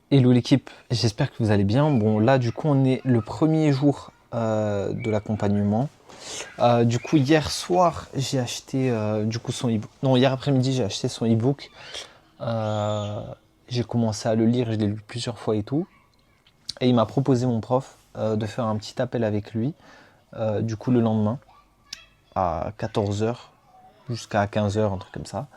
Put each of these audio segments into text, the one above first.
Hello l'équipe, j'espère que vous allez bien. Bon là du coup on est le premier jour de l'accompagnement. Du coup hier soir j'ai acheté du coup son e-book. Non, hier après-midi j'ai acheté son e-book. Euh, j'ai commencé à le lire, je l'ai lu plusieurs fois et tout. Et il m'a proposé mon prof de faire un petit appel avec lui du coup le lendemain à 14 h jusqu'à 15 h, un truc comme ça.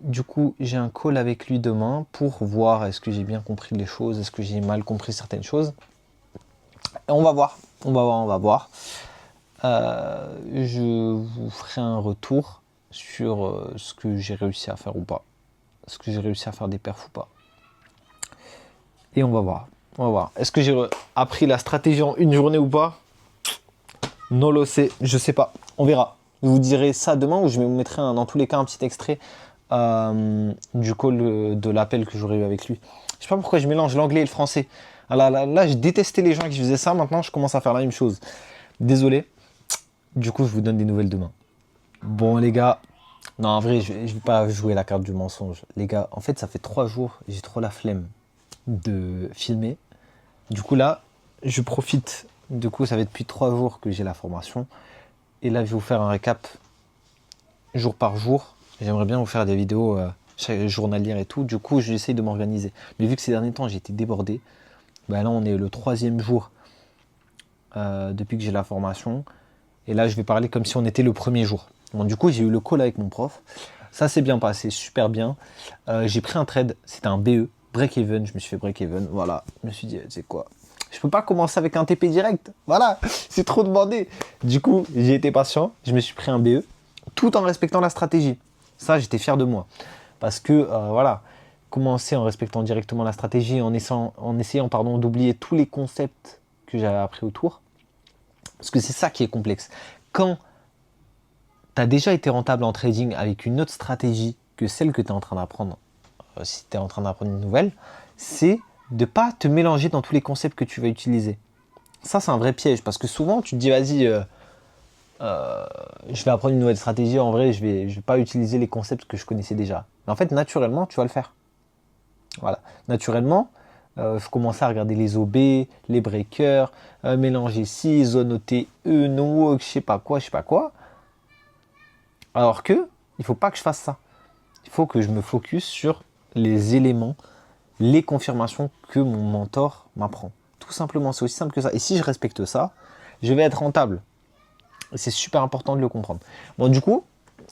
Du coup, j'ai un call avec lui demain pour voir est-ce que j'ai bien compris les choses, est-ce que j'ai mal compris certaines choses. Et on va voir, on va voir, on va voir. Je vous ferai un retour sur ce que j'ai réussi à faire ou pas. Est-ce que j'ai réussi à faire des perfs ou pas. Et on va voir. On va voir. Est-ce que j'ai appris la stratégie en une journée ou pas? Non lo sais, je sais pas. On verra. Je vous dirai ça demain ou je vous mettrai dans tous les cas un petit extrait du call de l'appel que j'aurais eu avec lui. Je sais pas pourquoi je mélange l'anglais et le français. Ah là, je détestais les gens qui faisaient ça. Maintenant, je commence à faire la même chose. Désolé. Du coup, je vous donne des nouvelles demain. Bon, les gars. Non, en vrai, je vais pas jouer la carte du mensonge. Les gars, en fait, ça fait 3 jours. J'ai trop la flemme de filmer. Du coup, là, je profite. Du coup, ça fait depuis 3 jours que j'ai la formation. Et là, je vais vous faire un récap jour par jour. J'aimerais bien vous faire des vidéos journalières et tout. Du coup, j'essaye de m'organiser. Mais vu que ces derniers temps, j'ai été débordé, bah là, on est le 3e jour depuis que j'ai la formation. Et là, je vais parler comme si on était le premier jour. Bon, du coup, j'ai eu le call avec mon prof. Ça s'est bien passé, super bien. J'ai pris un trade, c'était un BE, break-even. Je me suis fait break-even. Voilà, je me suis dit, c'est quoi? Je peux pas commencer avec un TP direct. Voilà, c'est trop demandé. Du coup, j'ai été patient. Je me suis pris un BE tout en respectant la stratégie. Ça, j'étais fier de moi. Parce que, voilà, commencer en respectant directement la stratégie, en essayant pardon, d'oublier tous les concepts que j'avais appris autour. Parce que c'est ça qui est complexe. Quand tu as déjà été rentable en trading avec une autre stratégie que celle que tu es en train d'apprendre, si tu es en train d'apprendre une nouvelle, c'est de ne pas te mélanger dans tous les concepts que tu vas utiliser. Ça, c'est un vrai piège parce que souvent, tu te dis, vas-y, je vais apprendre une nouvelle stratégie. En vrai, je vais pas utiliser les concepts que je connaissais déjà. Mais en fait, naturellement, tu vas le faire. Voilà. Naturellement, je commençais à regarder les OB, les breakers, mélanger ci, zone OTE, no, je sais pas quoi, je sais pas quoi. Alors que, il faut pas que je fasse ça. Il faut que je me focus sur les éléments, les confirmations que mon mentor m'apprend. Tout simplement, c'est aussi simple que ça. Et si je respecte ça, je vais être rentable. Et c'est super important de le comprendre. Bon, du coup,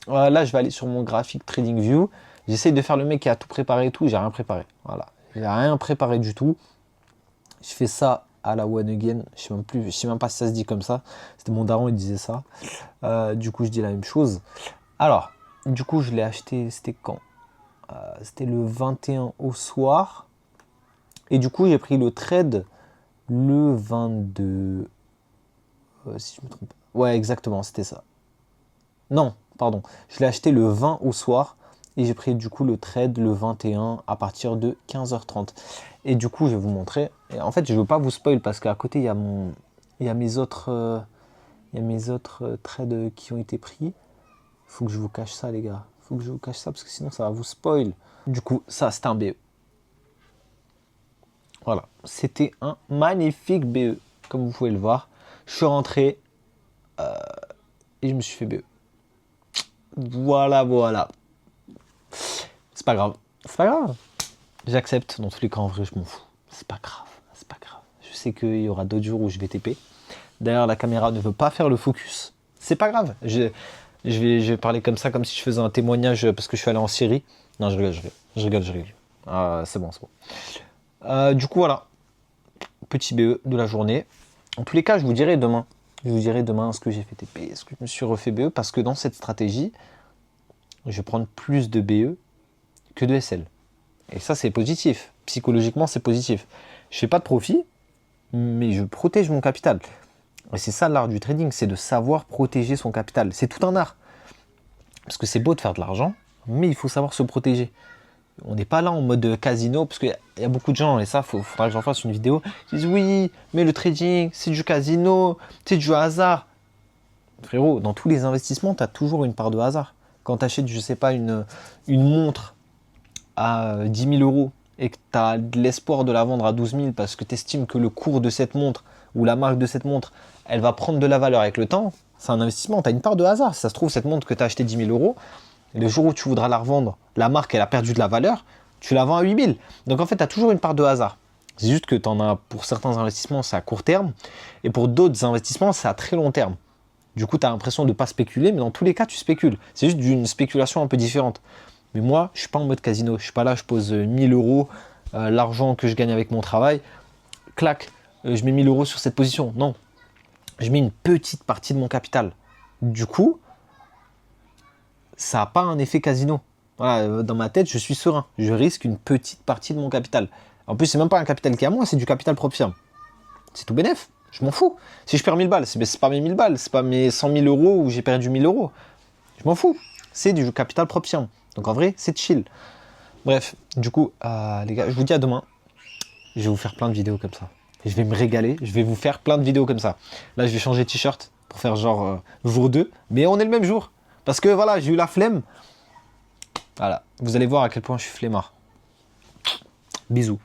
là, je vais aller sur mon graphique TradingView. J'essaye de faire le mec qui a tout préparé et tout. J'ai rien préparé. Voilà. J'ai rien préparé du tout. Je fais ça à la one again. Je sais même pas si ça se dit comme ça. C'était mon daron, il disait ça. Du coup, je dis la même chose. Alors, du coup, je l'ai acheté, c'était quand? C'était le 21 au soir. Et du coup, j'ai pris le trade le 22. Si je me trompe. Ouais, exactement, c'était ça. Non, pardon. Je l'ai acheté le 20 au soir. Et j'ai pris du coup le trade le 21 à partir de 15h30. Et du coup, je vais vous montrer. Et en fait, je ne veux pas vous spoil parce qu'à côté, il y a mes autres, trades qui ont été pris. Faut que je vous cache ça, les gars. Faut que je vous cache ça parce que sinon, ça va vous spoil. Du coup, ça, c'est un BE. Voilà, c'était un magnifique BE, comme vous pouvez le voir. Je suis rentré et je me suis fait BE. Voilà, voilà. C'est pas grave. C'est pas grave. J'accepte. Dans tous les cas, en vrai, je m'en fous. C'est pas grave. C'est pas grave. Je sais qu'il y aura d'autres jours où je vais TP. D'ailleurs, la caméra ne veut pas faire le focus. C'est pas grave. Je vais parler comme ça, comme si je faisais un témoignage parce que je suis allé en Syrie. Non, je rigole, je rigole. Je rigole, je rigole. C'est bon, c'est bon. Du coup, voilà. Petit BE de la journée. En tous les cas, je vous dirai demain. Je vous dirai demain ce que j'ai fait TP, est-ce que je me suis refait BE, parce que dans cette stratégie, je vais prendre plus de BE que de SL. Et ça, c'est positif. Psychologiquement, c'est positif. Je fais pas de profit, mais je protège mon capital. Et c'est ça l'art du trading, c'est de savoir protéger son capital. C'est tout un art. Parce que c'est beau de faire de l'argent, mais il faut savoir se protéger. On n'est pas là en mode casino, parce qu'il y a beaucoup de gens, et ça, il faudra que j'en fasse une vidéo, qui disent oui, mais le trading, c'est du casino, c'est du hasard. Frérot, dans tous les investissements, tu as toujours une part de hasard. Quand tu achètes, je sais pas, une montre à 10 000 euros, et que tu as de l'espoir de la vendre à 12 000 parce que tu estimes que le cours de cette montre ou la marque de cette montre, elle va prendre de la valeur avec le temps, c'est un investissement. Tu as une part de hasard. Si ça se trouve, cette montre que tu as acheté 10 000 euros, le jour où tu voudras la revendre, la marque, elle a perdu de la valeur, tu la vends à 8 000. Donc en fait, tu as toujours une part de hasard. C'est juste que tu en as pour certains investissements, c'est à court terme, et pour d'autres investissements, c'est à très long terme. Du coup, tu as l'impression de ne pas spéculer, mais dans tous les cas, tu spécules. C'est juste d'une spéculation un peu différente. Mais moi, je ne suis pas en mode casino. Je ne suis pas là, je pose 1000 euros, l'argent que je gagne avec mon travail, clac, je mets 1000 euros sur cette position. Non, je mets une petite partie de mon capital. Du coup, ça n'a pas un effet casino. Voilà, dans ma tête, je suis serein. Je risque une petite partie de mon capital. En plus, c'est même pas un capital qui est à moi, c'est du capital propre firme. C'est tout bénef. Je m'en fous. Si je perds 1000 balles, c'est pas mes 1000 balles, c'est pas mes 100 000 euros où j'ai perdu 1000 euros. Je m'en fous. C'est du capital propre firme. Donc en vrai, c'est chill. Bref, du coup, les gars, je vous dis à demain. Je vais vous faire plein de vidéos comme ça. Je vais me régaler. Je vais vous faire plein de vidéos comme ça. Là, je vais changer de t-shirt pour faire genre jour 2. Mais on est le même jour. Parce que voilà, j'ai eu la flemme. Voilà. Vous allez voir à quel point je suis flemmard. Bisous.